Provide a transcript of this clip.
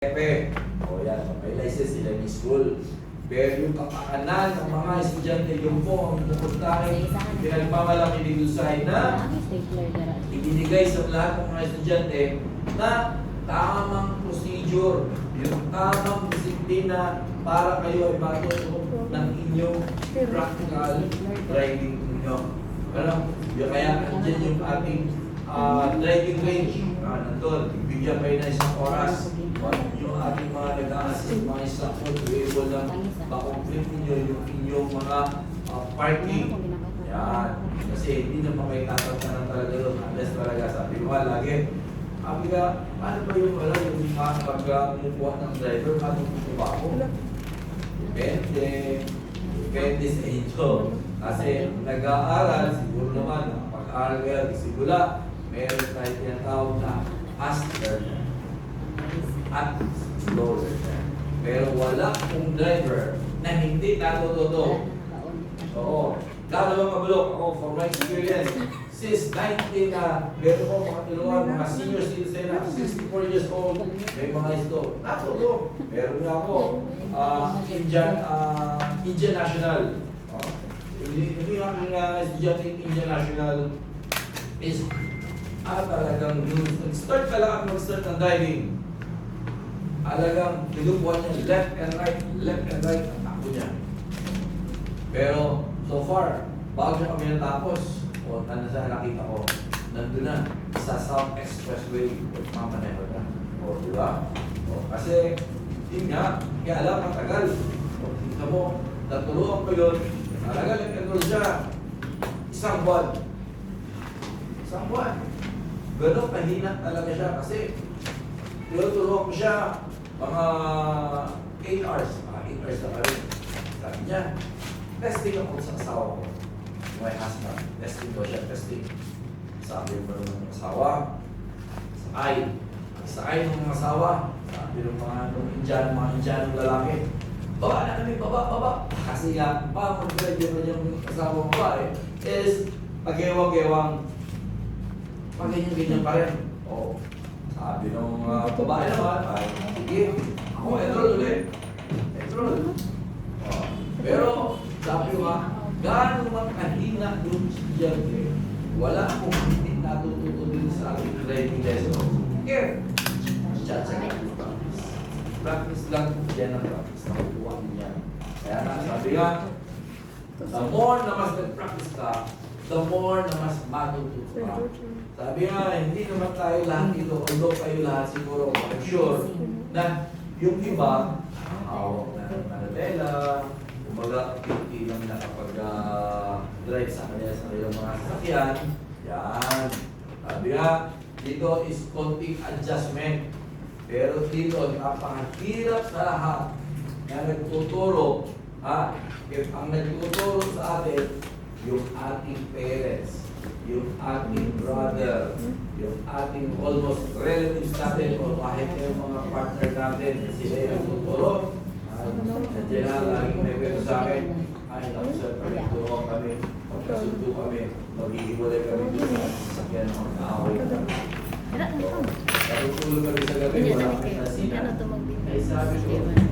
Pepe, o yan, may license sila ni school. Pero yung kapakanan ng mga estudyante, yung po ang pupuntahin, pinagmamalaki ni Dulcay na ibinigay sa lahat ng mga estudyante na tamang procedure, yung tamang disiplina para kayo ay matuto ng inyong practical driving ninyo. Ano? Kaya andyan yung ating driving range. Nandun, bigyan kayo ng isang oras. Yung ating mga nag-a-assist, mga instructor, to be able na makomplete ninyo yung inyong mga parking. Yan. Kasi hindi naman kayo tatantanan talaga doon. Unless talaga sabi mo lagi, sabi ka, paano ba yung yung pag-kumukuha ng driver, paano kukuha ko? Depende. Depende sa inyo. Kasi nag-aaral, siguro naman, pag-aaral kayo, sigula, meron tayo tinatawag na fast learner at slow learner. Pero wala kong driver na hindi natututo. Oo. Lalo bang mabulok ako from my experience. Since 19 na, meron ko mga tulungan, mga senior citizen na 64 years old, may mga ito. Natuto. Meron nga ako, Indian National. Hindi nga ang estudyante Indian National is talagang start ka lang at mag-start ng driving. Talagang tinubuan niya left and right ang takbo niya. Pero so far, bago kami natapos, o sa nakita ko, nandun na sa South Expressway, mamaneho na. O, di ba? O, kasi, yun nga, kaya alam, matagal. O, tingnan mo, natulungan ko yun, talaga nag-enroll siya. Isang buwan. Ganun, mahina talaga siya kasi tinuturuan ko siya mga 8 hours. Mga 8 hours na pa rin. Sabi niya, testing ako sa asawa ko. My husband. Testing ko siya, testing. Sabi mo ng asawa, sakay ng mga asawa. Sabi ng mga Indianong lalaki, baba na kami, baba. Kasi nga, mag-drive yung asawa ko is pag-ewang-ewang. Ganyan pa rin. O, sabi nung babae naman, sige, ako enroll ulit. Enroll. Pero, sabi ko gaano man kahina yung estudyante, wala akong hindi natututo din sa aking driving lesson. Okay. Practice lang, yan ang practice. Nakukuha niya. Kaya sabi nga, the more na mas nag-practice ka, the more na mas matututo ka. Sabi nga, hindi naman tayo lahat dito, although kayo lahat siguro, I'm sure, na yung iba, hawak na ng manadela, kumbaga, hindi lang nakapag-drive sa kanila sa kanilang mga sasakyan. Yan. Sabi nga, dito is konting adjustment. Pero dito, napakahirap sa lahat na nagtuturo. If ang nagtuturo sa atin, yung ating parents, yung ating brother, yung ating almost relatives natin, o kahit yung mga partner natin, sila yung nagtuturo. Nandiyan na, laging may kwento sa akin, ay, naku sir, pagtuturo kami, pagkasundo kami, maghihiwalay kami doon sa sasakyan ng mga kaaway namin. Natutulog kami sa gabi, wala kami nasina. Ay sabi ko,